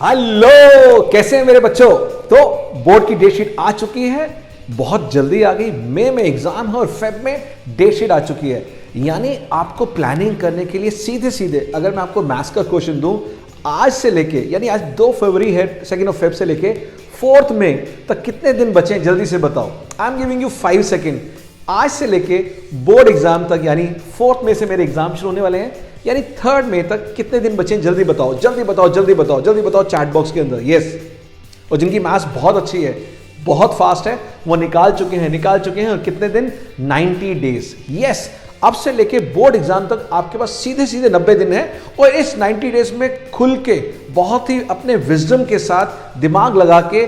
Hello, कैसे हैं मेरे बच्चों। तो बोर्ड की डेट शीट आ चुकी है, बहुत जल्दी आ गई। मई में एग्जाम है और फेब में डेट शीट आ चुकी है। यानी आपको प्लानिंग करने के लिए सीधे सीधे अगर मैं आपको मैथ्स का क्वेश्चन दूं, आज से लेके यानी आज 2 फरवरी है, 2 फेब से लेके 4 मई तक कितने दिन बचे हैं जल्दी से बताओ। I am giving you 5 second. आज से लेके बोर्ड एग्जाम तक यानी 4 मई से मेरे एग्जाम शुरू होने वाले हैं, यानी 3 मई तक कितने दिन बचे हैं जल्दी बताओ, जल्दी बताओ, जल्दी बताओ, जल्दी बताओ चैट बॉक्स के अंदर। यस, और जिनकी मैथ्स बहुत अच्छी है, बहुत फास्ट है, वो निकाल चुके हैं। और कितने दिन? 90 डेज। यस, अब से लेके बोर्ड एग्जाम तक आपके पास सीधे सीधे 90 दिन है। और इस 90 डेज में खुल के बहुत ही अपने विजडम के साथ दिमाग लगा के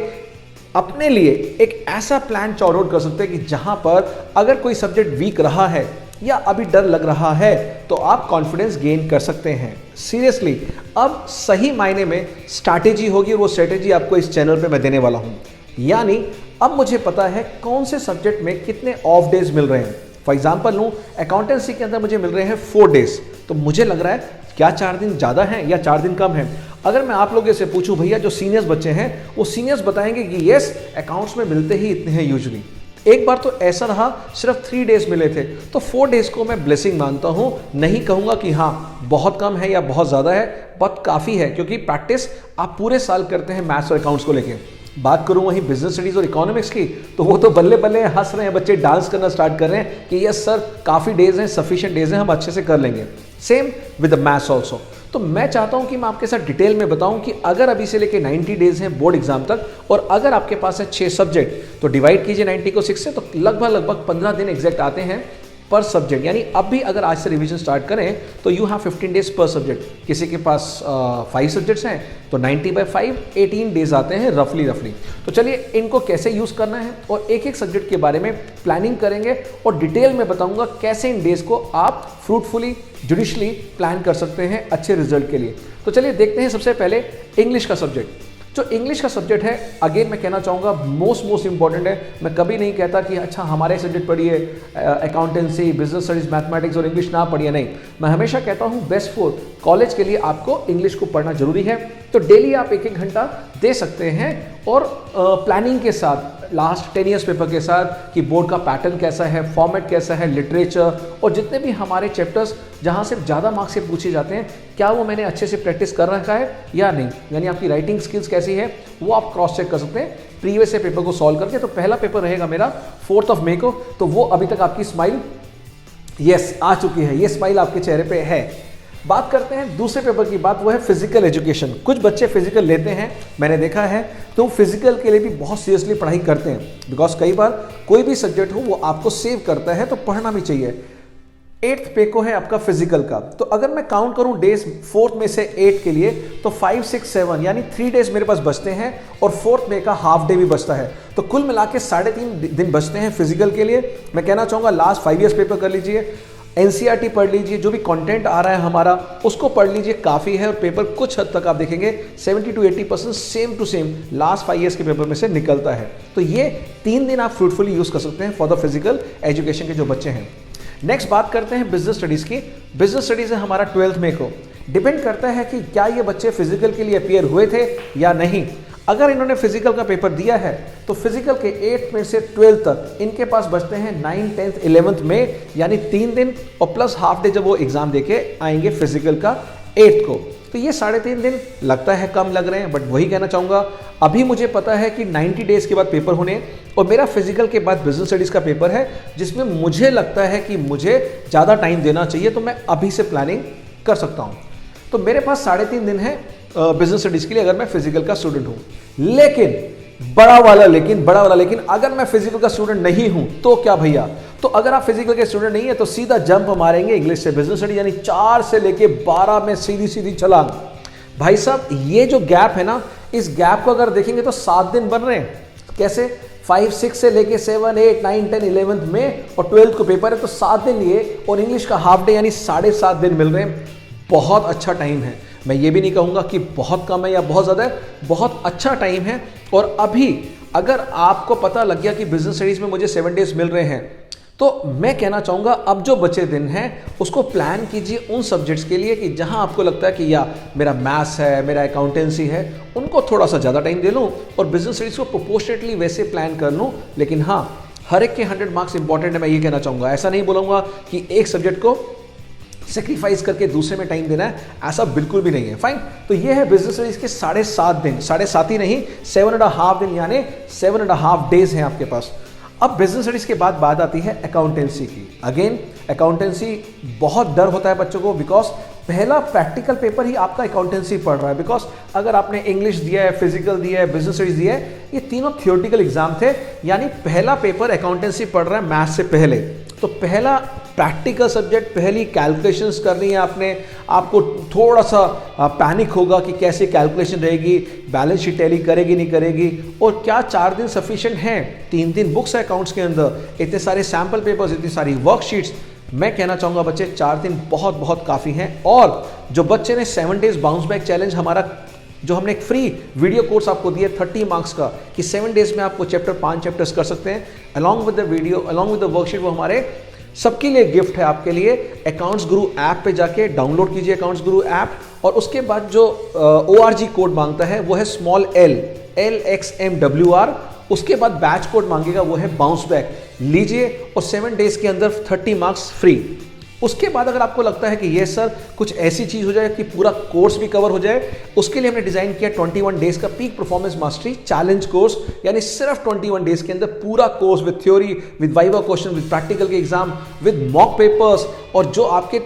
अपने लिए एक ऐसा प्लान चार्ट आउट कर सकते हैं कि जहां पर अगर कोई सब्जेक्ट वीक रहा है या अभी डर लग रहा है तो आप कॉन्फिडेंस गेन कर सकते हैं। सीरियसली, अब सही मायने में स्ट्रैटेजी होगी और वो स्ट्रैटेजी आपको इस चैनल पे मैं देने वाला हूं। यानी अब मुझे पता है कौन से सब्जेक्ट में कितने ऑफ डेज मिल रहे हैं। फॉर एग्जाम्पल लूँ, अकाउंटेंसी के अंदर मुझे मिल रहे हैं 4 डेज, तो मुझे लग रहा है क्या 4 दिन ज़्यादा हैं या 4 दिन कम हैं। अगर मैं आप लोगों से पूछूं, भैया जो सीनियर्स बच्चे हैं वो सीनियर्स बताएंगे कि यस, अकाउंट्स में मिलते ही इतने हैं यूजुअली। एक बार तो ऐसा रहा सिर्फ 3 डेज मिले थे, तो 4 डेज को मैं ब्लेसिंग मानता हूं। नहीं कहूंगा कि हाँ बहुत कम है या बहुत ज़्यादा है, बहुत काफ़ी है, क्योंकि प्रैक्टिस आप पूरे साल करते हैं मैथ्स और अकाउंट्स को लेके। बात करूं वहीं बिजनेस स्टडीज और इकोनॉमिक्स की, तो वो तो बल्ले बल्ले हंस रहे हैं बच्चे, डांस करना स्टार्ट कर रहे हैं कि यस सर काफ़ी डेज हैं, सफिशिएंट डेज हैं, हम अच्छे से कर लेंगे। Same with the maths also. तो मैं चाहता हूं कि मैं आपके साथ डिटेल में बताऊं कि अगर अभी से लेके 90 डेज हैं बोर्ड एग्जाम तक, और अगर आपके पास है 6 सब्जेक्ट, तो डिवाइड कीजिए 90 को 6 से, तो लगभग 15 दिन एग्जैक्ट आते हैं पर सब्जेक्ट। यानी अब भी अगर आज से रिवीजन स्टार्ट करें तो यू हैव 15 डेज पर सब्जेक्ट। किसी के पास 5 सब्जेक्ट्स हैं तो 90/5 18 डेज आते हैं रफली। तो चलिए इनको कैसे यूज़ करना है और एक एक सब्जेक्ट के बारे में प्लानिंग करेंगे और डिटेल में बताऊंगा कैसे इन डेज को आप फ्रूटफुली जुडिशली प्लान कर सकते हैं अच्छे रिजल्ट के लिए। तो चलिए देखते हैं सबसे पहले इंग्लिश का सब्जेक्ट। जो इंग्लिश का सब्जेक्ट है, अगेन मैं कहना चाहूँगा मोस्ट इंपॉर्टेंट है। मैं कभी नहीं कहता कि अच्छा हमारे सब्जेक्ट पढ़िए, अकाउंटेंसी, बिजनेस स्टडीज, मैथमेटिक्स और इंग्लिश ना पढ़िए, नहीं। मैं हमेशा कहता हूँ बेस्ट फॉर कॉलेज के लिए आपको इंग्लिश को पढ़ना जरूरी है। तो डेली आप 1-1 घंटा दे सकते हैं और प्लानिंग के साथ, लास्ट 10 ईयर्स पेपर के साथ कि बोर्ड का पैटर्न कैसा है, फॉर्मेट कैसा है, लिटरेचर और जितने भी हमारे चैप्टर्स जहाँ से ज़्यादा मार्क्स से पूछे जाते हैं, क्या वो मैंने अच्छे से प्रैक्टिस कर रखा है या नहीं। यानी आपकी राइटिंग स्किल्स कैसी है वो आप क्रॉस चेक कर सकते हैं प्रीवियस से पेपर को सॉल्व करके। तो पहला पेपर रहेगा मेरा 4 मई को, तो वो अभी तक आपकी स्माइल यस आ चुकी है, ये स्माइल आपके चेहरे पे है। बात करते हैं दूसरे पेपर की, बात वो है फिजिकल एजुकेशन। कुछ बच्चे फिजिकल लेते हैं, मैंने देखा है, तो फिजिकल के लिए भी बहुत सीरियसली पढ़ाई करते हैं, बिकॉज कई बार कोई भी सब्जेक्ट हो वो आपको सेव करता है, तो पढ़ना भी चाहिए। 8th पे को है आपका फिजिकल का, तो अगर मैं काउंट करूं डेज 4 में से 8 के लिए, तो 5, 6, 7 यानी 3 डेज मेरे पास बचते हैं और 4 मई का हाफ डे भी बचता है। तो कुल मिला के 3.5 दिन बचते हैं फिजिकल के लिए। मैं कहना चाहूँगा लास्ट 5 ईयर्स पेपर कर लीजिए, एनसीईआरटी पढ़ लीजिए, जो भी कंटेंट आ रहा है हमारा उसको पढ़ लीजिए, काफ़ी है। और पेपर कुछ हद तक आप देखेंगे 70 to 80% same to same last 5 years के पेपर में से निकलता है। तो ये 3 दिन आप फ्रूटफुली यूज़ कर सकते हैं फॉर द फिजिकल एजुकेशन के जो बच्चे हैं। नेक्स्ट बात करते हैं बिजनेस स्टडीज़ की। बिजनेस स्टडीज़ है हमारा 12 मई को। डिपेंड करता है कि क्या ये बच्चे फिजिकल के लिए अपीयर हुए थे या नहीं। अगर इन्होंने फिजिकल का पेपर दिया है तो फिजिकल के 8 में से 12 तक इनके पास बचते हैं 9, 10, 11 में, यानी 3 दिन और प्लस हाफ डे जब वो एग्जाम देके आएंगे फिजिकल का 8 को। तो ये 3.5 दिन लगता है कम लग रहे हैं, बट वही कहना चाहूँगा अभी मुझे पता है कि 90 डेज के बाद पेपर होने और मेरा फिजिकल के बाद बिजनेस स्टडीज़ का पेपर है, जिसमें मुझे लगता है कि मुझे ज़्यादा टाइम देना चाहिए, तो मैं अभी से प्लानिंग कर सकता हूँ। तो मेरे पास 3.5 दिन है बिजनेस स्टडीज़ के लिए अगर मैं फिजिकल का स्टूडेंट हूँ। लेकिन बड़ा वाला लेकिन अगर मैं फिजिकल का स्टूडेंट नहीं हूं तो क्या भैया? तो अगर आप फिजिकल के स्टूडेंट नहीं है तो सीधा जंप मारेंगे इंग्लिश से बिजनेस स्टडी, यानी 4 से लेके 12 में सीधी छलांग। भाई साहब, ये जो गैप है ना, इस गैप को अगर देखेंगे तो 7 दिन बन रहे हैं। कैसे? 5, 6 से लेके 7, 8, 9, 10, 11 में और 12th को पेपर है, तो 7 दिन ये और इंग्लिश का हाफ डे यानी 7.5 दिन मिल रहे हैं। बहुत अच्छा टाइम है। मैं ये भी नहीं कहूँगा कि बहुत कम है या बहुत ज़्यादा है, बहुत अच्छा टाइम है। और अभी अगर आपको पता लग गया कि बिजनेस स्टडीज़ में मुझे 7 डेज मिल रहे हैं, तो मैं कहना चाहूँगा अब जो बचे दिन हैं उसको प्लान कीजिए उन सब्जेक्ट्स के लिए कि जहाँ आपको लगता है कि या मेरा मैथ्स है, मेरा अकाउंटेंसी है, उनको थोड़ा सा ज़्यादा टाइम दे लूँ और बिजनेस स्टडीज़ को प्रोपोर्शनेटली वैसे प्लान कर लूँ। लेकिन हाँ, हर एक के 100 मार्क्स इंपॉर्टेंट है, मैं ये कहना चाहूँगा। ऐसा नहीं बोलूँगा कि एक सब्जेक्ट को सेक्रीफाइस करके दूसरे में टाइम देना है, ऐसा बिल्कुल भी नहीं है। फाइन, तो ये है बिजनेस स्टडीज के 7.5 दिन, 7.5 ही नहीं 7.5 दिन, यानी 7.5 डेज हैं आपके पास। अब बिजनेस स्टडीज के बाद बात आती है अकाउंटेंसी की। अगेन अकाउंटेंसी बहुत डर होता है बच्चों को, बिकॉज पहला प्रैक्टिकल पेपर ही आपका अकाउंटेंसी पढ़ रहा है। बिकॉज अगर आपने इंग्लिश दिया है, फिजिकल दिया है, बिजनेस स्टडीज दिया है, ये तीनों थियोरेटिकल एग्जाम थे, यानी पहला पेपर अकाउंटेंसी पढ़ रहा है मैथ्स से पहले। तो पहला प्रैक्टिकल सब्जेक्ट, पहली कैलकुलेशंस करनी है आपने, आपको थोड़ा सा पैनिक होगा कि कैसे कैलकुलेशन रहेगी, बैलेंस शीट टैली करेगी नहीं करेगी, और क्या 4 दिन सफिशिएंट हैं? 3 दिन बुक्स है अकाउंट्स के अंदर, इतने सारे सैम्पल पेपर्स, इतनी सारी वर्कशीट्स। मैं कहना चाहूँगा बच्चे 4 दिन बहुत बहुत काफ़ी हैं। और जो बच्चे ने 7 डेज बाउंस बैक चैलेंज, हमारा जो हमने एक फ्री वीडियो कोर्स आपको दिया 30 मार्क्स का, कि 7 डेज में आपको 5 चैप्टर्स कर सकते हैं along with the video, along with the worksheet, वो हमारे सबके लिए गिफ्ट है आपके लिए। अकाउंट्स गुरु ऐप पे जाके डाउनलोड कीजिए अकाउंट्स गुरु ऐप, और उसके बाद जो ORG कोड मांगता है वो है स्मॉल LXMWR, उसके बाद बैच कोड मांगेगा वो है बाउंस बैक, लीजिए और 7 डेज के अंदर 30 मार्क्स फ्री। उसके बाद अगर आपको लगता है कि ये सर कुछ ऐसी चीज हो जाए कि पूरा कोर्स भी कवर हो जाए, उसके लिए हमने डिजाइन किया 21 डेज का peak performance mastery challenge course, यानी सिर्फ 21 डेज के अंदर पूरा course with theory, with viva question, with practical के एग्जाम, विद मॉक पेपर्स, और जो आपके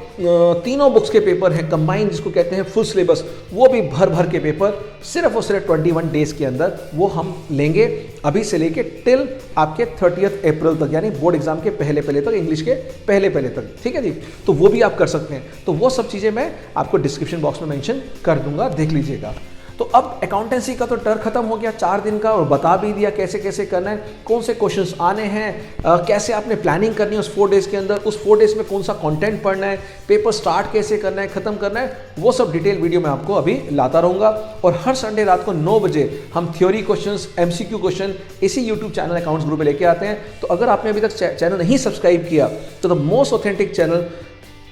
तीनों बुक्स के पेपर हैं कंबाइंड, जिसको कहते हैं फुल सिलेबस, वो भी भर भर के पेपर सिर्फ और सिर्फ 21 डेज के अंदर वो हम लेंगे, अभी से लेके टिल आपके 30 अप्रैल तक, यानी बोर्ड एग्जाम के पहले तक, इंग्लिश के पहले तक। ठीक है जी, तो वो भी आप कर सकते हैं। तो वो सब चीज़ें मैं आपको डिस्क्रिप्शन बॉक्स में मेंशन कर दूंगा, देख लीजिएगा। तो अब अकाउंटेंसी का तो डर खत्म हो गया 4 दिन का, और बता भी दिया कैसे कैसे करना है, कौन से क्वेश्चंस आने हैं, कैसे आपने प्लानिंग करनी है उस 4 डेज के अंदर, उस 4 डेज में कौन सा कंटेंट पढ़ना है, पेपर स्टार्ट कैसे करना है, खत्म करना है, वो सब डिटेल वीडियो मैं आपको अभी लाता रहूँगा। और हर संडे रात को 9 बजे हम थ्योरी क्वेश्चंस, MCQ क्वेश्चन इसी यूट्यूब चैनल अकाउंट्स ग्रुप में लेके आते हैं। तो अगर आपने अभी तक चैनल नहीं सब्सक्राइब किया तो द मोस्ट ऑथेंटिक चैनल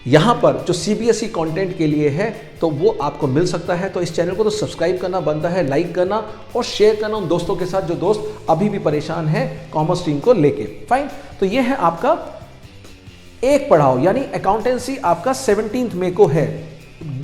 यहाँ पर जो CBSE कंटेंट के लिए है, तो वो आपको मिल सकता है। तो इस चैनल को तो सब्सक्राइब करना बनता है, लाइक करना और शेयर करना उन दोस्तों के साथ जो दोस्त अभी भी परेशान हैं कॉमर्स स्ट्रीम को लेके। फाइन, तो ये है आपका एक पढ़ाओ, यानी अकाउंटेंसी आपका 17 मई को है।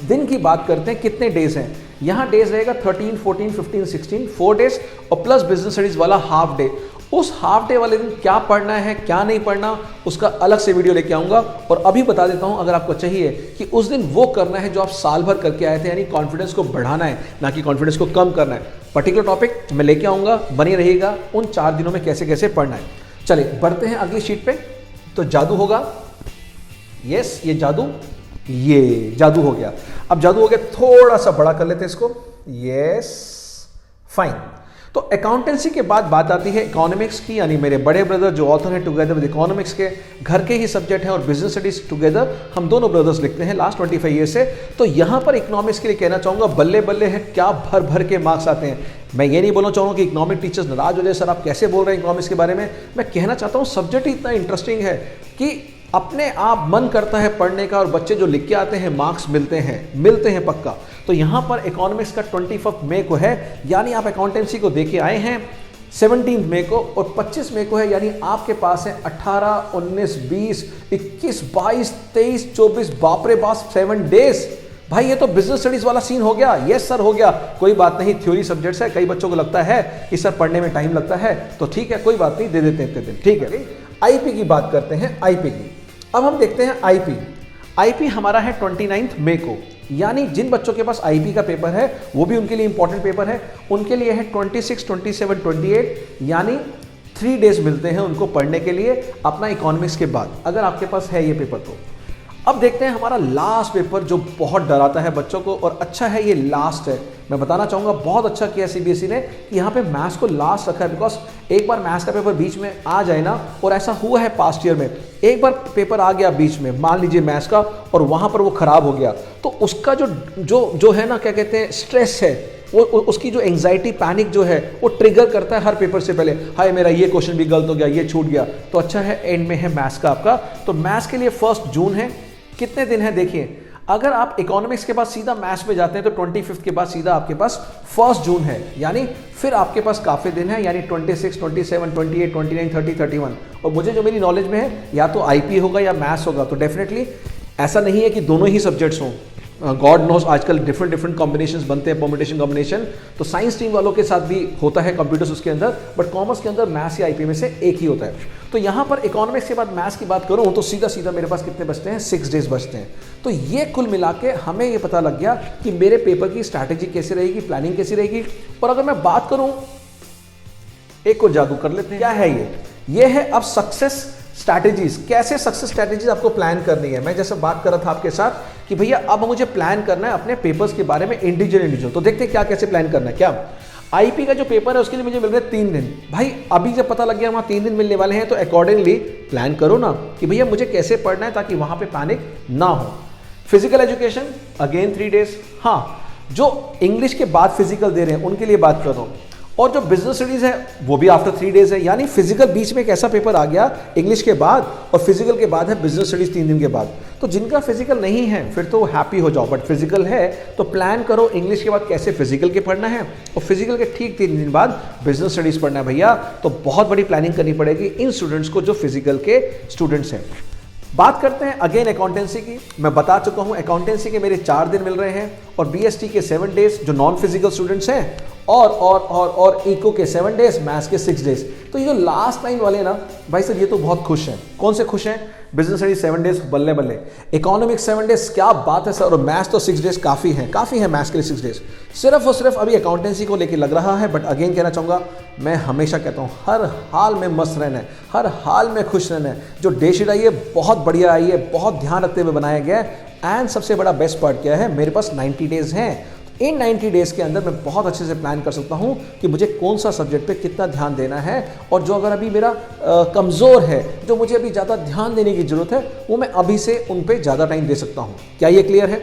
दिन की बात करते हैं, कितने डेज हैं यहाँ? डेज रहेगा 13, 14, 15, 16, 4 डेज, और प्लस बिजनेस स्टडीज वाला हाफ डे। उस हाफ डे वाले दिन क्या पढ़ना है क्या नहीं पढ़ना, उसका अलग से वीडियो लेके आऊंगा। और अभी बता देता हूं, अगर आपको चाहिए कि उस दिन वो करना है जो आप साल भर करके आए थे, यानी कॉन्फिडेंस को बढ़ाना है, ना कि कॉन्फिडेंस को कम करना है, पर्टिकुलर टॉपिक मैं लेके आऊंगा, बने रहिएगा उन 4 दिनों में कैसे कैसे पढ़ना है। चलिए बढ़ते हैं अगली शीट पे। तो जादू होगा, यस ये जादू हो गया। अब जादू हो गया, थोड़ा सा बड़ा कर लेते हैं इसको, यस फाइन। तो अकाउंटेंसी के बाद बात आती है इकोनॉमिक्स की, यानी मेरे बड़े ब्रदर जो ऑथर हैं टुगेदर विद इकोनॉमिक्स के, घर के ही सब्जेक्ट हैं, और बिजनेस स्टडीज टुगेदर हम दोनों ब्रदर्स लिखते हैं लास्ट 25 ईयर से। तो यहाँ पर इकोनॉमिक्स के लिए कहना चाहूँगा बल्ले बल्ले है, क्या भर भर के मार्क्स आते हैं। मैं ये नहीं बोलना चाहूँगा कि इकोनॉमिक टीचर्स नाराज हो जाए, सर आप कैसे बोल रहे हैं इकोनॉमिक्स के बारे में। मैं कहना चाहता हूँ सब्जेक्ट ही इतना इंटरेस्टिंग है कि अपने आप मन करता है पढ़ने का, और बच्चे जो लिख के आते हैं मार्क्स मिलते हैं पक्का। तो यहाँ पर इकोनॉमिक्स का 25 मई को है, यानी आप अकाउंटेंसी को देके आए हैं 17 मई को, और 25 मई को है, यानी आपके पास है 18, 19, 20, 21, 22, 23, 24, बाप रे बाप 7 डेज। भाई ये तो बिजनेस स्टडीज वाला सीन हो गया। यस सर हो गया, कोई बात नहीं, थ्योरी सब्जेक्ट्स है, कई बच्चों को लगता है कि सर पढ़ने में टाइम लगता है, तो ठीक है कोई बात नहीं, दे देते हैं इतने दिन, ठीक है। आईपी की बात करते हैं, आईपी की। अब हम देखते हैं आईपी हमारा है 29 मई को, यानी जिन बच्चों के पास आईपी का पेपर है वो भी उनके लिए इंपॉर्टेंट पेपर है, उनके लिए है 26, 27, 28, यानी 3 डेज मिलते हैं उनको पढ़ने के लिए अपना इकोनॉमिक्स के बाद, अगर आपके पास है ये पेपर तो। अब देखते हैं हमारा लास्ट पेपर जो बहुत डराता है बच्चों को, और अच्छा है ये लास्ट है। मैं बताना चाहूँगा बहुत अच्छा किया CBSE ने कि यहाँ पे मैथ्स को लास्ट रखा है, बिकॉज एक बार मैथ्स का पेपर बीच में आ जाए ना, और ऐसा हुआ है पास्ट ईयर में, एक बार पेपर आ गया बीच में मान लीजिए मैथ्स का, और वहाँ पर वो खराब हो गया, तो उसका जो है ना क्या कहते हैं स्ट्रेस है, उसकी जो एंग्जाइटी पैनिक जो है वो ट्रिगर करता है हर पेपर से पहले, हाय मेरा ये क्वेश्चन भी गलत हो गया, ये छूट गया। तो अच्छा है एंड में है मैथ्स का आपका। तो मैथ्स के लिए 1 जून है, कितने दिन है देखिए, अगर आप इकोनॉमिक्स के बाद सीधा मैथ्स में जाते हैं तो 25 के बाद सीधा आपके पास 1 जून है, यानी फिर आपके पास काफ़ी दिन है, यानी 26, 27, 28, 29, 30, 31। और मुझे जो मेरी नॉलेज में है या तो आईपी होगा या मैथ्स होगा। तो डेफिनेटली ऐसा नहीं है कि दोनों ही सब्जेक्ट्स हों, गॉड नोज आजकल डिफरेंट कॉम्बिनेशंस बनते हैं, परम्यूटेशन कॉम्बिनेशन। तो साइंस टीम वालों के साथ भी होता है कंप्यूटर्स उसके अंदर, बट कॉमर्स के अंदर मैथ्स या आईपी में से एक ही होता है। तो यहाँ पर इकोनॉमिक्स के बाद मैथ्स की बात करूँ तो सीधा सीधा मेरे पास कितने बचते हैं, 6 डेज बचते हैं। तो ये कुल मिला के हमें ये पता लग गया कि मेरे पेपर की स्ट्रैटेजी कैसी रहेगी, प्लानिंग कैसी रहेगी। और अगर मैं बात करूँ, एक को जागू कर लेते हैं, क्या है ये है अब सक्सेस स्ट्रैटेजीज। कैसे सक्सेस स्ट्रैटेजीज आपको प्लान करनी है। मैं जैसे बात कर रहा था आपके साथ कि भैया अब मुझे प्लान करना है अपने पेपर्स के बारे में इंडिविजुअल। तो देखते हैं क्या कैसे प्लान करना है। क्या आईपी का जो पेपर है उसके लिए मुझे मिल रहे हैं 3 दिन। भाई अभी जब पता लग गया वहाँ 3 दिन मिलने वाले हैं तो अकॉर्डिंगली प्लान करो ना कि भैया मुझे कैसे पढ़ना है ताकि वहाँ पे पैनिक ना हो। Physical education again 3 days. हाँ, जो इंग्लिश के बाद फिजिकल दे रहे हैं उनके लिए बात कर रहा हूँ। और जो बिजनेस स्टडीज है वो भी आफ्टर 3 डेज है, यानी फिजिकल बीच में एक ऐसा पेपर आ गया इंग्लिश के बाद, और फिजिकल के बाद है बिजनेस स्टडीज 3 दिन के बाद। तो जिनका फिजिकल नहीं है फिर तो हैप्पी हो जाओ, बट फिजिकल है तो प्लान करो इंग्लिश के बाद कैसे फिजिकल के पढ़ना है, और फिजिकल के ठीक 3 दिन बाद बिजनेस स्टडीज पढ़ना है भैया। तो बहुत बड़ी प्लानिंग करनी पड़ेगी इन स्टूडेंट्स को जो फिजिकल के स्टूडेंट्स हैं। बात करते हैं अगेन अकाउंटेंसी की। मैं बता चुका हूं अकाउंटेंसी के मेरे 4 दिन मिल रहे हैं, और बीएसटी के 7 डेज जो नॉन फिजिकल स्टूडेंट्स हैं, और इको के 7 डेज, मैथ्स के 6 डेज। तो ये जो लास्ट लाइन वाले ना भाई साहब ये तो बहुत खुश हैं। कौन से खुश हैं? बिजनेस स्टडी 7 डेज, बल्ले बल्ले। इकोनॉमिक्स 7 डेज, क्या बात है सर। और मैथ्स तो 6 डेज काफ़ी है मैथ्स के लिए 6 डेज। सिर्फ और सिर्फ अभी अकाउंटेंसी को लेके लग रहा है, बट अगेन कहना चाहूँगा, मैं हमेशा कहता हूँ हर हाल में मस्त रहना है, हर हाल में खुश रहना है। जो डेटशीट आई है बहुत बढ़िया आई है, बहुत ध्यान रखते हुए बनाया गया है। एंड सबसे बड़ा बेस्ट पार्ट क्या है, मेरे पास 90 डेज हैं। इन 90 डेज के अंदर मैं बहुत अच्छे से प्लान कर सकता हूं कि मुझे कौन सा सब्जेक्ट पे कितना ध्यान देना है, और जो अगर अभी मेरा कमज़ोर है, जो मुझे अभी ज़्यादा ध्यान देने की जरूरत है, वो मैं अभी से उन पे ज़्यादा टाइम दे सकता हूं। क्या ये क्लियर है?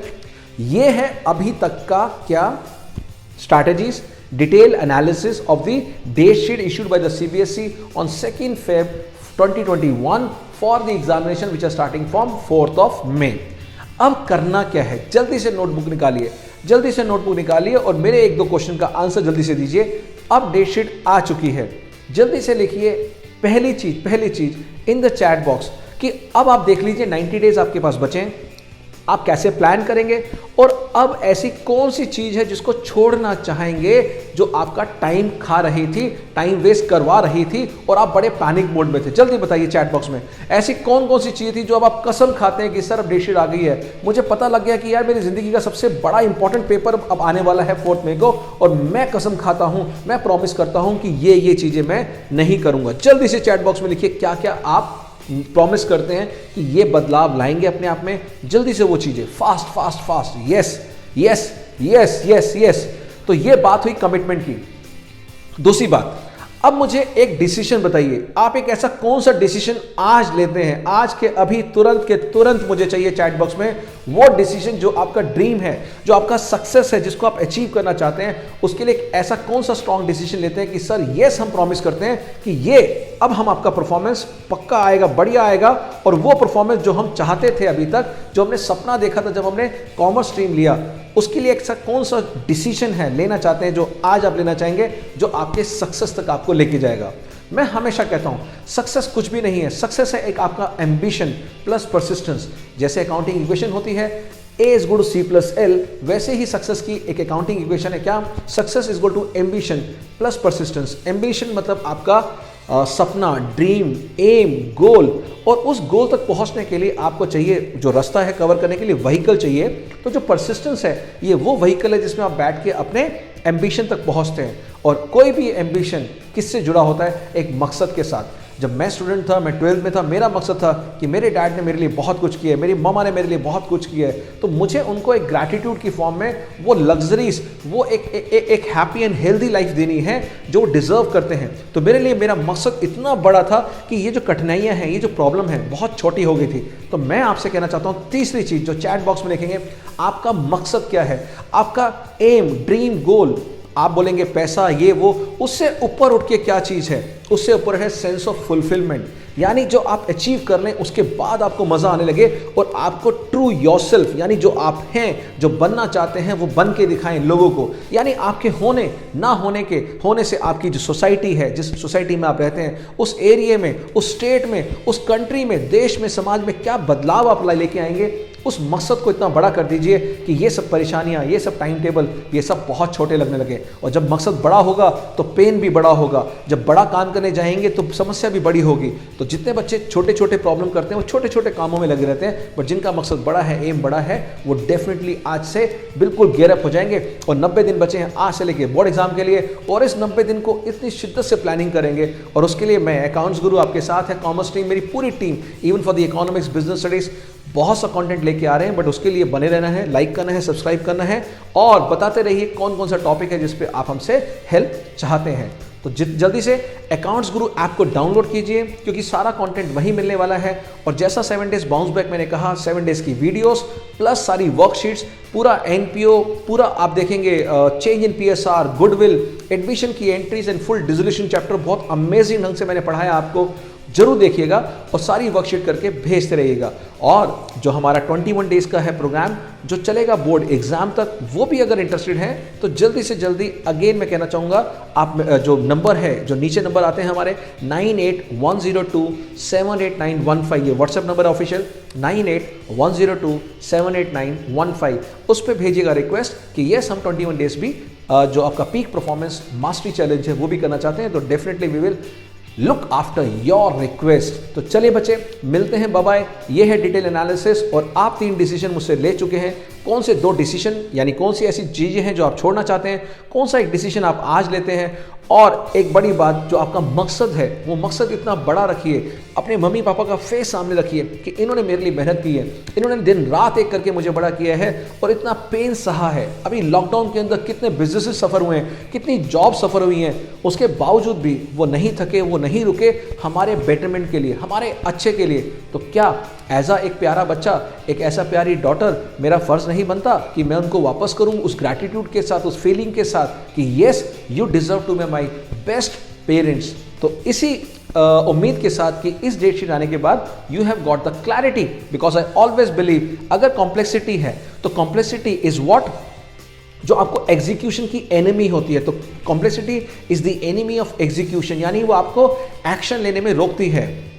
ये है अभी तक का क्या strategies, detail analysis of the date sheet issued by the CBSE on 2 Feb 2021 for the examination which are starting from 4 May। अब करना क्या है, जल्दी से नोटबुक निकालिए, और मेरे 1-2 क्वेश्चन का आंसर जल्दी से दीजिए। अब डेट शीट आ चुकी है, जल्दी से लिखिए पहली चीज इन द चैट बॉक्स कि अब आप देख लीजिए 90 डेज आपके पास बचे हैं, आप कैसे प्लान करेंगे, और अब ऐसी कौन सी चीज है जिसको छोड़ना चाहेंगे जो आपका टाइम खा रही थी, टाइम वेस्ट करवा रही थी, और आप बड़े पैनिक मोड में थे। जल्दी बताइए चैट बॉक्स में ऐसी कौन कौन सी चीज थी जो अब आप कसम खाते हैं कि सर अब डेट शीट आ गई है, मुझे पता लग गया कि यार मेरी जिंदगी का सबसे बड़ा इंपॉर्टेंट पेपर अब आने वाला है 4 मई को, और मैं कसम खाता हूं, मैं प्रॉमिस करता हूं कि ये चीजें मैं नहीं करूंगा। जल्दी से चैट बॉक्स में लिखिए क्या क्या आप प्रॉमिस करते हैं कि ये बदलाव लाएंगे अपने आप में। जल्दी से वो चीजें, फास्ट, यस। तो ये बात हुई कमिटमेंट की। दूसरी बात, अब मुझे एक डिसीजन बताइए, आप एक ऐसा कौन सा डिसीजन आज लेते हैं, आज के अभी तुरंत मुझे चाहिए चैट बॉक्स में वो डिसीजन जो आपका ड्रीम है, जो आपका सक्सेस है, जिसको आप अचीव करना चाहते हैं। उसके लिए एक ऐसा कौन सा स्ट्रॉन्ग डिसीजन लेते हैं कि सर यस हम प्रॉमिस करते हैं कि ये अब हम आपका परफॉर्मेंस पक्का आएगा, बढ़िया आएगा, और वो परफॉर्मेंस जो हम चाहते थे अभी तक, जो हमने सपना देखा था जब हमने कॉमर्स स्ट्रीम लिया, उसके लिए एक कौन सा डिसीजन है लेना चाहते हैं जो आज आप लेना चाहेंगे, जो आपके सक्सेस तक आपको लेके जाएगा। मैं हमेशा कहता हूं सक्सेस कुछ भी नहीं है, सक्सेस है एक आपका एम्बिशन प्लस परसिस्टेंस। जैसे अकाउंटिंग इक्वेशन होती है A is equal to C plus L, वैसे ही सक्सेस की एक अकाउंटिंग इक्वेशन है क्या, success is equal to ambition plus persistence. Ambition मतलब आपका सपना, ड्रीम, एम, गोल, और उस गोल तक पहुंचने के लिए आपको चाहिए जो रास्ता है कवर करने के लिए व्हीकल चाहिए। तो जो परसिस्टेंस है ये वो व्हीकल है जिसमें आप बैठ के अपने एम्बिशन तक पहुंचते हैं। और कोई भी एम्बिशन किससे जुड़ा होता है, एक मकसद के साथ। जब मैं स्टूडेंट था, मैं 12th में था, मेरा मकसद था कि मेरे डैड ने मेरे लिए बहुत कुछ किया है, मेरी ममा ने मेरे लिए बहुत कुछ किया है, तो मुझे उनको एक ग्रैटिट्यूड की फॉर्म में वो लग्जरीज, वो एक हैप्पी एंड हेल्दी लाइफ देनी है जो डिजर्व करते हैं। तो मेरे लिए मेरा मकसद इतना बड़ा था कि ये जो कठिनाइयाँ हैं, ये जो प्रॉब्लम है, बहुत छोटी हो गई थी। तो मैं आपसे कहना चाहता हूँ तीसरी चीज़ जो चैट बॉक्स में लिखेंगे, आपका मकसद क्या है, आपका एम, ड्रीम, गोल, आप बोलेंगे पैसा ये वो, उससे ऊपर उठ के क्या चीज़ है? उससे ऊपर है सेंस ऑफ फुलफिलमेंट, यानी जो आप अचीव कर लें उसके बाद आपको मजा आने लगे और आपको ट्रू योरसेल्फ, यानी जो आप हैं, जो बनना चाहते हैं वो बन के दिखाएं लोगों को। यानी आपके होने ना होने से आपकी जो सोसाइटी है, जिस सोसाइटी में आप रहते हैं, उस एरिया में, उस स्टेट में, उस कंट्री में, देश में, समाज में क्या बदलाव आप लेके आएंगे, उस मकसद को इतना बड़ा कर दीजिए कि ये सब परेशानियां, ये सब टाइम टेबल, ये सब बहुत छोटे लगने लगे। और जब मकसद बड़ा होगा तो पेन भी बड़ा होगा, जब बड़ा काम करने जाएंगे तो समस्या भी बड़ी होगी। तो जितने बच्चे छोटे छोटे प्रॉब्लम करते हैं वो छोटे छोटे कामों में लगे रहते हैं, बट जिनका मकसद बड़ा है, एम बड़ा है, वो डेफिनेटली आज से बिल्कुल गेयरअप हो जाएंगे। और 90 दिन बचे हैं आज से लेके बोर्ड एग्जाम के लिए, और इस 90 दिन को इतनी शिद्दत से प्लानिंग करेंगे। और उसके लिए मैं अकाउंट्स गुरु आपके साथ है, कॉमर्स टीम, मेरी पूरी team, even for the economics, business studies, बहुत सा कंटेंट लेके आ रहे हैं। बट उसके लिए बने रहना है, लाइक करना है, सब्सक्राइब करना है और बताते रहिए कौन कौन सा टॉपिक है जिस पे आप हमसे हेल्प चाहते हैं। तो जल्दी से अकाउंट्स गुरु ऐप को डाउनलोड कीजिए, क्योंकि सारा कंटेंट वहीं मिलने वाला है। और जैसा 7 डेज बाउंस बैक मैंने कहा, 7 डेज की वीडियोस प्लस सारी वर्कशीट्स, पूरा एनपीओ, पूरा आप देखेंगे, change in PSR, goodwill, admission की entries and full dissolution chapter बहुत अमेजिंग ढंग से मैंने पढ़ाया आपको, जरूर देखिएगा और सारी वर्कशीट करके भेजते रहिएगा। और जो हमारा 21 डेज का है प्रोग्राम जो चलेगा बोर्ड एग्जाम तक, वो भी अगर इंटरेस्टेड हैं तो जल्दी से जल्दी, अगेन मैं कहना चाहूँगा, आप जो नंबर है, जो नीचे नंबर आते हैं हमारे 9810278915, ये व्हाट्सएप नंबर है ऑफिशियल, 9810278915, उस पर भेजिएगा रिक्वेस्ट कि येस हम 21 डेज भी जो आपका पीक परफॉर्मेंस मास्टरी चैलेंज है वो भी करना चाहते हैं। तो definitely we will look after your request. तो चलिए बच्चे, मिलते हैं, बाय बाय। ये है डिटेल एनालिसिस, और आप 3 डिसीजन मुझसे ले चुके हैं। कौन से 2 डिसीजन, यानी कौन सी ऐसी चीजें हैं जो आप छोड़ना चाहते हैं, कौन सा एक डिसीजन आप आज लेते हैं, और एक बड़ी बात, जो आपका मकसद है वो मकसद इतना बड़ा रखिए, अपने मम्मी पापा का फेस सामने रखिए कि इन्होंने मेरे लिए मेहनत की है, इन्होंने दिन रात एक करके मुझे बड़ा किया है और इतना पेन सहा है। अभी लॉकडाउन के अंदर कितने बिजनेसेस सफर हुए हैं, कितनी जॉब सफर हुई हैं, उसके बावजूद भी वो नहीं थके, वो नहीं रुके, हमारे बेटरमेंट के लिए, हमारे अच्छे के लिए। तो क्या एज एक प्यारा बच्चा, एक ऐसा प्यारी डॉटर, मेरा फर्ज नहीं बनता कि मैं उनको वापस करूं उस ग्रैटिट्यूड के साथ, उस फीलिंग के साथ कि yes you deserve to be my best parents. तो इसी उम्मीद के साथ कि इस डेट शीट आने के बाद you have got the clarity, because I always believe अगर कॉम्प्लेक्सिटी है तो कॉम्प्लेक्सिटी इज व्हाट, जो आपको एग्जीक्यूशन की एनिमी होती है। तो complexity is the enemy of execution, यानी वो आपको एक्शन लेने में रोकती है,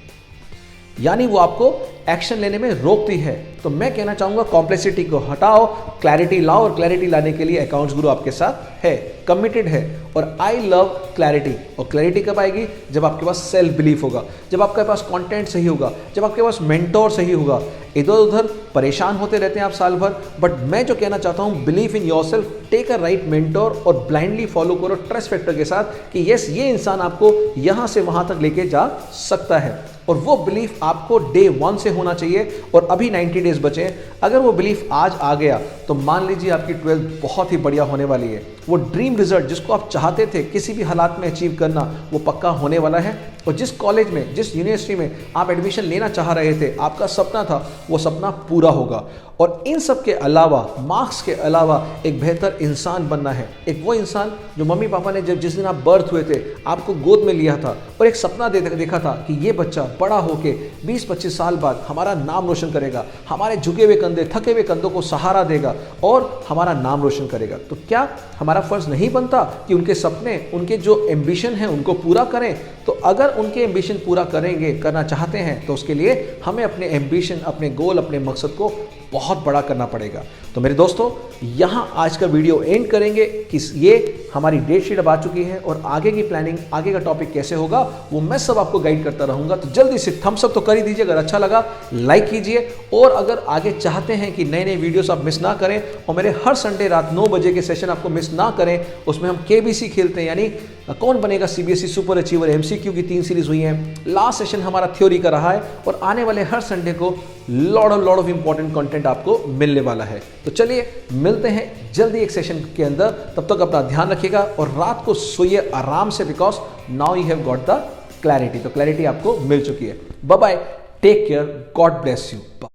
यानी वो आपको एक्शन लेने में रोकती है। तो मैं कहना चाहूंगा कॉम्प्लेक्सिटी को हटाओ, क्लैरिटी लाओ, और क्लैरिटी लाने के लिए अकाउंट्स गुरु आपके साथ है, कमिटेड है। और आई लव क्लैरिटी। और क्लैरिटी कब आएगी? जब आपके पास सेल्फ बिलीफ होगा, जब आपके पास कंटेंट सही होगा, जब आपके पास मेंटोर सही होगा। इधर उधर परेशान होते रहते हैं आप साल भर, बट मैं जो कहना चाहता हूँ, believe in yourself, take a right mentor और ब्लाइंडली फॉलो करो ट्रस्ट फैक्टर के साथ कि यस ये इंसान आपको यहाँ से वहाँ तक लेके जा सकता है। और वो बिलीफ आपको डे 1 से होना चाहिए। और अभी 90 डेज बचे हैं, अगर वो बिलीफ आज आ गया तो मान लीजिए आपकी 12th बहुत ही बढ़िया होने वाली है। वो ड्रीम रिजल्ट जिसको आप चाहते थे किसी भी हालात में अचीव करना, वो पक्का होने वाला है। और जिस कॉलेज में, जिस यूनिवर्सिटी में आप एडमिशन लेना चाह रहे थे, आपका सपना था, वो सपना पूरा होगा। और इन सब के अलावा, मार्क्स के अलावा, एक बेहतर इंसान बनना है। एक वो इंसान जो मम्मी पापा ने जिस दिन आप बर्थ हुए थे आपको गोद में लिया था और एक सपना देखा था कि ये बच्चा बड़ा होके 20-25 साल बाद हमारा नाम रोशन करेगा, हमारे झुके हुए कंधे, थके हुए कंधों को सहारा देगा और हमारा नाम रोशन करेगा। तो क्या हमारा फर्ज नहीं बनता कि उनके सपने, उनके जो एम्बिशन है उनको पूरा करें? तो अगर उनके एम्बिशन पूरा करना चाहते हैं तो उसके लिए हमें अपने एम्बिशन, अपने गोल, अपने मकसद को बहुत बड़ा करना पड़ेगा। तो मेरे दोस्तों, यहाँ आज का वीडियो एंड करेंगे कि ये हमारी डेट शीट अब आ चुकी है और आगे की प्लानिंग, आगे का टॉपिक कैसे होगा वो मैं सब आपको गाइड करता रहूंगा। तो जल्दी से थम्स अप तो कर ही दीजिए, अगर अच्छा लगा लाइक कीजिए, और अगर आगे चाहते हैं कि नए नए वीडियोस आप मिस ना करें और मेरे हर संडे रात 9 बजे के सेशन आपको मिस ना करें, उसमें हम केबीसी खेलते हैं, यानी कौन बनेगा सीबीएसई सुपर अचीवर, एमसीक्यू की 3 सीरीज हुई हैं। लास्ट सेशन हमारा थ्योरी का रहा है और आने वाले हर संडे को लॉट ऑफ इंपॉर्टेंट कंटेंट आपको मिलने वाला है। तो चलिए मिलते हैं जल्दी एक सेशन के अंदर, तब तक अपना ध्यान रखिएगा और रात को सोइए आराम से, because now you have got the clarity. तो क्लैरिटी आपको मिल चुकी है। Bye bye, take care, God bless you.